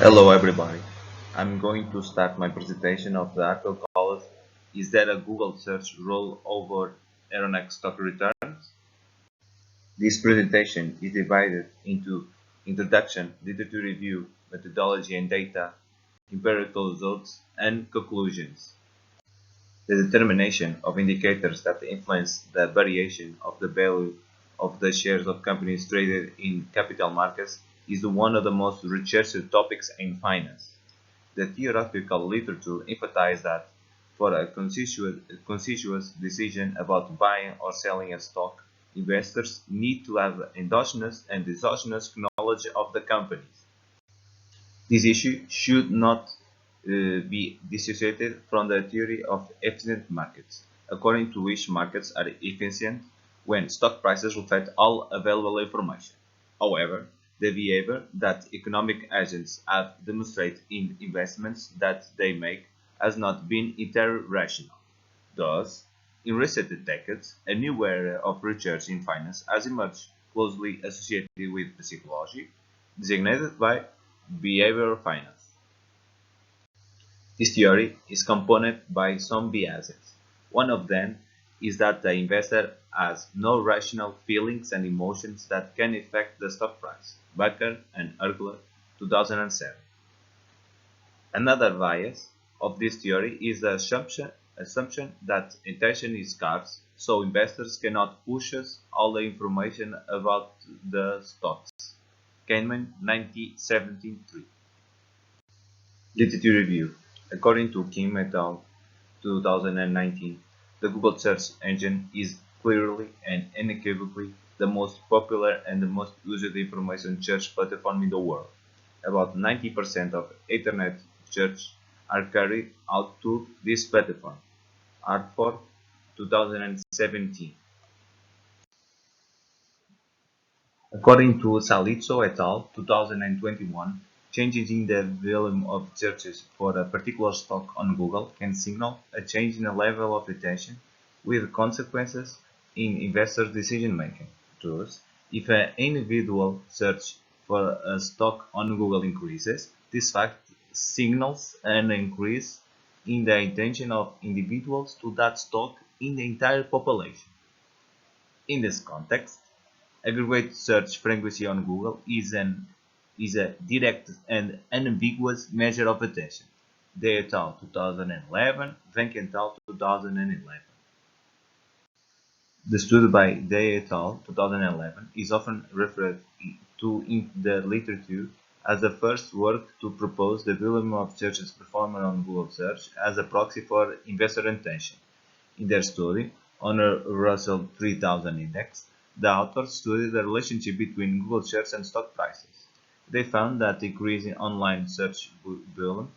Hello everybody. I'm going to start my presentation of the article called Is there a Google search role over Euronext stock returns? This presentation is divided into introduction, literature review, methodology and data, empirical results, and conclusions. The determination of indicators that influence the variation of the value of the shares of companies traded in capital markets is one of the most researched topics in finance. The theoretical literature emphasizes that for a conscientious decision about buying or selling a stock, investors need to have endogenous and exogenous knowledge of the companies. This issue should not be dissociated from the theory of efficient markets, according to which markets are efficient when stock prices reflect all available information. However, the behavior that economic agents have demonstrated in investments that they make has not been entirely rational. Thus, in recent decades, a new area of research in finance has emerged closely associated with psychology, designated by behavioral finance. This theory is compounded by some biases. One of them is that the investor has no rational feelings and emotions that can affect the stock price. Becker and Ergler, 2007. Another bias of this theory is the assumption that attention is scarce, so investors cannot push us all the information about the stocks. Kahneman, 1973. Literature review. According to Kim et al. 2019, the Google search engine is clearly and unequivocally the most popular and the most used information search platform in the world. About 90% of Internet searches are carried out to this platform. Hartford, 2017. According to Salizzo et al. 2021, changes in the volume of searches for a particular stock on Google can signal a change in the level of attention, with consequences in investors' decision-making. Thus, if an individual search for a stock on Google increases, this fact signals an increase in the attention of individuals to that stock in the entire population. In this context, aggregate search frequency on Google is a direct and unambiguous measure of attention. Day et al. 2011, Venk et al. 2011. The study by Day et al. 2011 is often referred to in the literature as the first work to propose the volume of searches performed on Google search as a proxy for investor attention. In their study on a Russell 3000 index, the authors studied the relationship between Google search and stock prices. They found that increasing online search volume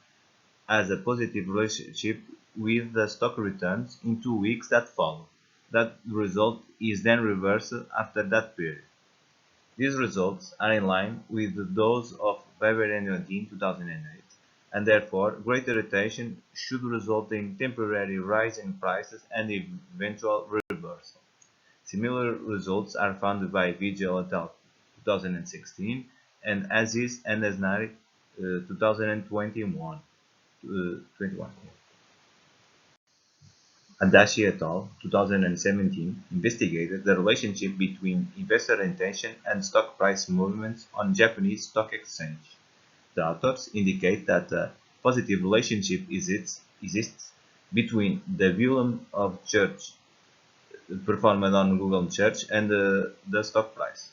has a positive relationship with the stock returns in 2 weeks that follow. That result is then reversed after that period. These results are in line with those of Weber and 2008, and therefore greater attention should result in temporary rise in prices and eventual reversal. Similar results are found by Vigil et al. 2016 and Aziz and Asnari 2021. Adachi et al. 2017 investigated the relationship between investor attention and stock price movements on Japanese stock exchange. The authors indicate that a positive relationship exists between the volume of search performed on Google search and the stock price.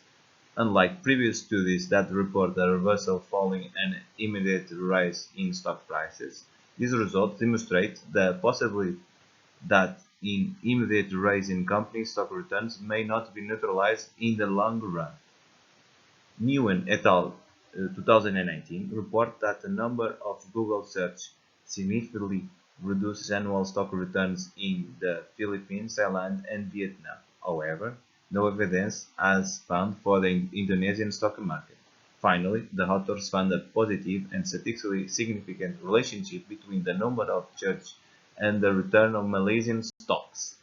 Unlike previous studies that report a reversal following an immediate rise in stock prices, these results demonstrate the possibility that an immediate rise in company stock returns may not be neutralized in the long run. Nguyen et al. 2019 report that the number of Google search significantly reduces annual stock returns in the Philippines, Thailand, and Vietnam. However, no evidence has found for the Indonesian stock market. Finally, the authors found a positive and statistically significant relationship between the number of searches and the return of Malaysian stocks.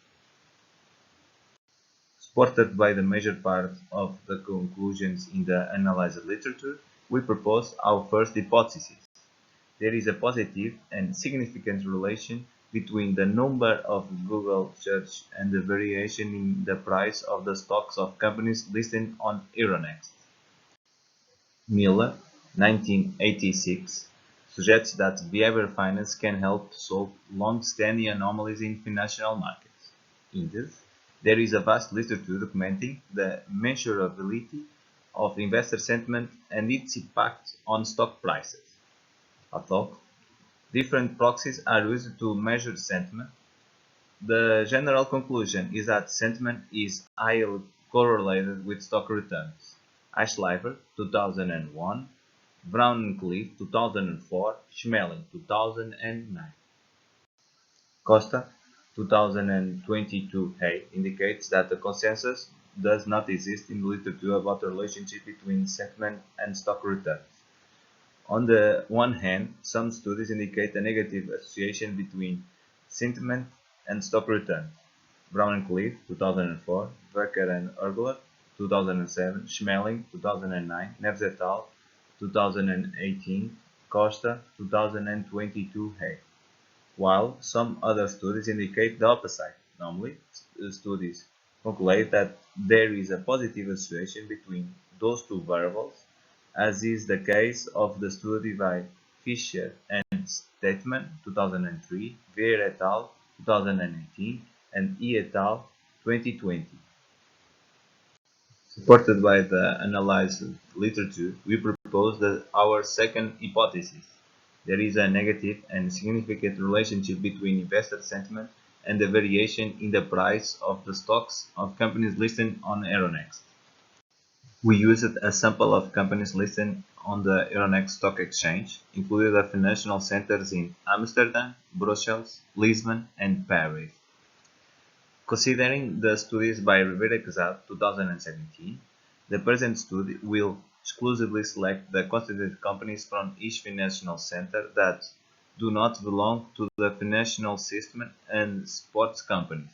Supported by the major part of the conclusions in the analyzed literature, we propose our first hypothesis. There is a positive and significant relation between the number of Google search and the variation in the price of the stocks of companies listed on Euronext. Miller, 1986, suggests that behavior finance can help to solve long-standing anomalies in financial markets. In this, there is a vast literature documenting the measurability of investor sentiment and its impact on stock prices. Although different proxies are used to measure sentiment, the general conclusion is that sentiment is highly correlated with stock returns. Eichleifer, 2001, Brown and Cliff, 2004, Schmeling, 2009. COSTA, 2022a, indicates that the consensus does not exist in the literature about the relationship between sentiment and stock returns. On the one hand, some studies indicate a negative association between sentiment and stock returns. Brown and Cliff, 2004, Becker and Ergler, 2007, Schmeling, 2009, Neves et al., 2018, Costa, 2022a, while some other studies indicate the opposite. Namely, studies conclude that there is a positive association between those two variables, as is the case of the study by Fisher and Stateman, 2003, VIEIRA et al., 2018, and E et al., 2020. Supported by the analyzed literature, we propose that our second hypothesis. There is a negative and significant relationship between investor sentiment and the variation in the price of the stocks of companies listed on Euronext. We used a sample of companies listed on the Euronext stock exchange, including the financial centers in Amsterdam, Brussels, Lisbon, and Paris. Considering the studies by Rivera 2017, the present study will exclusively select the constituted companies from each financial center that do not belong to the financial system and sports companies,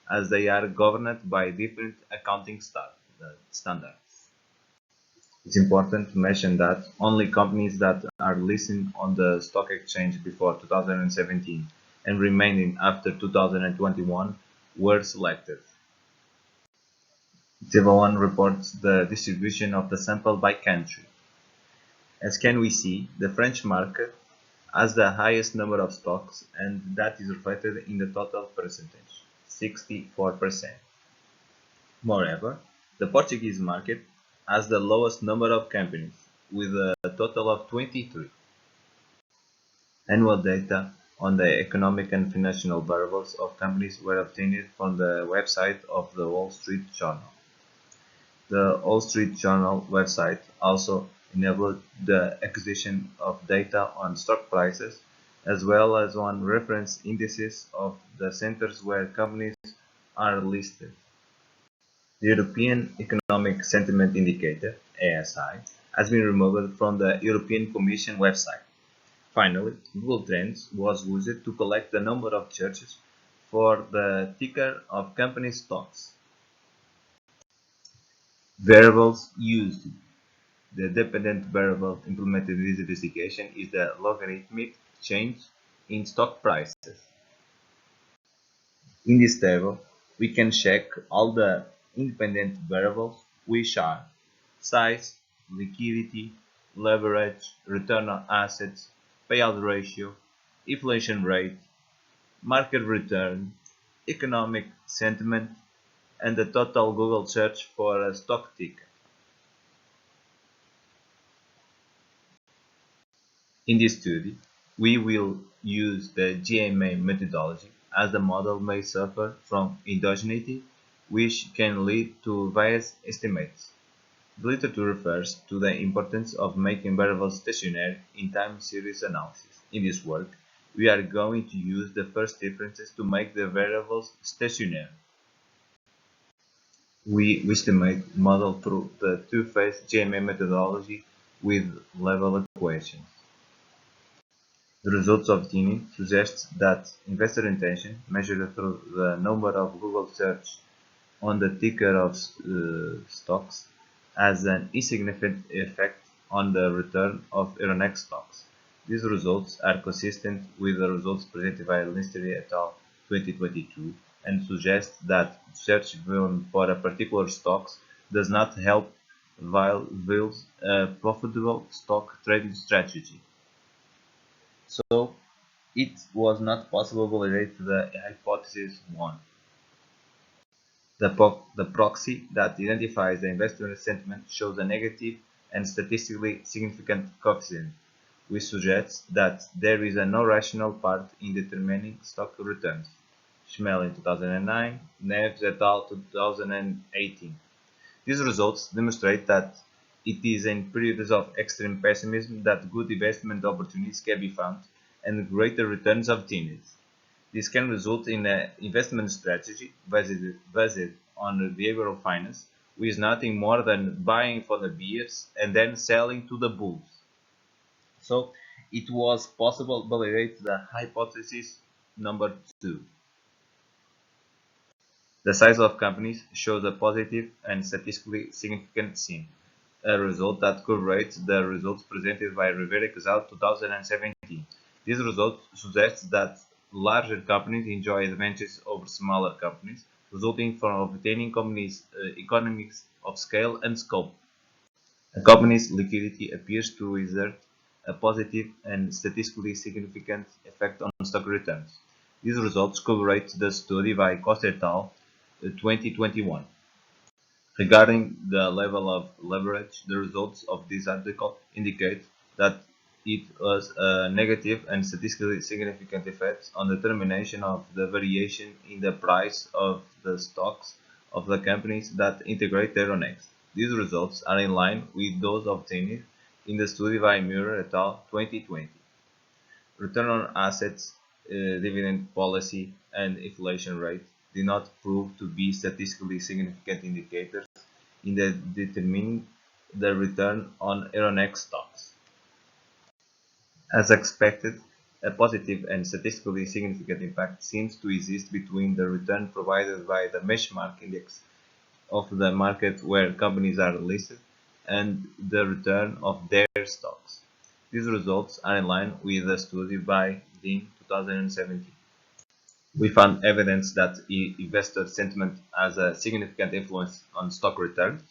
as they are governed by different accounting standards. It's important to mention that only companies that are listed on the stock exchange before 2017 and remaining after 2021 were selected. Table 1 reports the distribution of the sample by country. As can we see, the French market has the highest number of stocks, and that is reflected in the total percentage, 64%. Moreover, the Portuguese market has the lowest number of companies, with a total of 23. Annual data on the economic and financial variables of companies were obtained from the website of the Wall Street Journal. The Wall Street Journal website also enabled the acquisition of data on stock prices, as well as on reference indices of the centers where companies are listed. The European Economic Sentiment Indicator, ESI, has been removed from the European Commission website. Finally, Google Trends was used to collect the number of searches for the ticker of company stocks. Variables used. The dependent variable implemented in this investigation is the logarithmic change in stock prices. In this table, we can check all the independent variables, which are size, liquidity, leverage, return on assets, payout ratio, inflation rate, market return, economic sentiment, and the total Google search for a stock ticker. In this study, we will use the GMA methodology, as the model may suffer from endogeneity, which can lead to biased estimates. The literature refers to the importance of making variables stationary in time series analysis. In this work, we are going to use the first differences to make the variables stationary. We estimate model through the two-phase GMA methodology with level equations. The results obtained suggest that investor intention, measured through the number of Google search on the ticker of stocks, has an insignificant effect on the return of Euronext stocks. These results are consistent with the results presented by Luís et al. 2022 and suggest that search volume for a particular stock does not help build a profitable stock trading strategy. So, it was not possible to validate the hypothesis 1. The proxy that identifies the investor sentiment shows a negative and statistically significant coefficient, which suggests that there is no rational part in determining stock returns. Schmel in 2009, Neves et al. 2018. These results demonstrate that it is in periods of extreme pessimism that good investment opportunities can be found and greater returns obtained. This can result in an investment strategy based on behavioral finance, which is nothing more than buying for the bears and then selling to the bulls. So, it was possible to validate the hypothesis number 2. The size of companies shows a positive and statistically significant sign, a result that corroborates the results presented by Rivera Casal 2017. These results suggest that larger companies enjoy advantages over smaller companies, resulting from obtaining economies of scale and scope. A company's liquidity appears to exert a positive and statistically significant effect on stock returns. These results corroborate the study by COSTA et al. 2021. Regarding the level of leverage, the results of this article indicate that it has a negative and statistically significant effect on the determination of the variation in the price of the stocks of the companies that integrate Euronext. These results are in line with those obtained in the study by VIEIRA et al. 2020. Return on assets, dividend policy, and inflation rate did not prove to be statistically significant indicators in determining the return on Euronext stocks. As expected, a positive and statistically significant impact seems to exist between the return provided by the benchmark index of the market where companies are listed and the return of their stocks. These results are in line with the study by Dean 2017. We found evidence that investor sentiment has a significant influence on stock returns.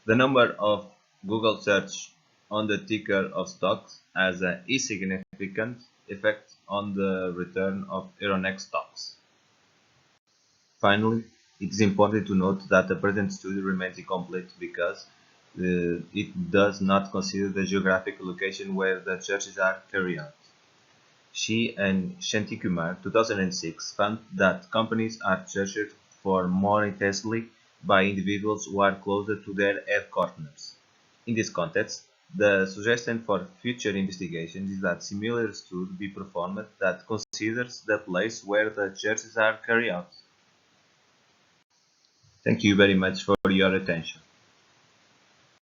The number of Google search on the ticker of stocks has an insignificant effect on the return of Euronext stocks. Finally, it is important to note that the present study remains incomplete because it does not consider the geographic location where the searches are carried out. She and Shantikumar 2006 found that companies are searched for more intensely by individuals who are closer to their headquarters. In this context, the suggestion for future investigations is that similar study be performed that considers the place where the searches are carried out. Thank you very much for your attention.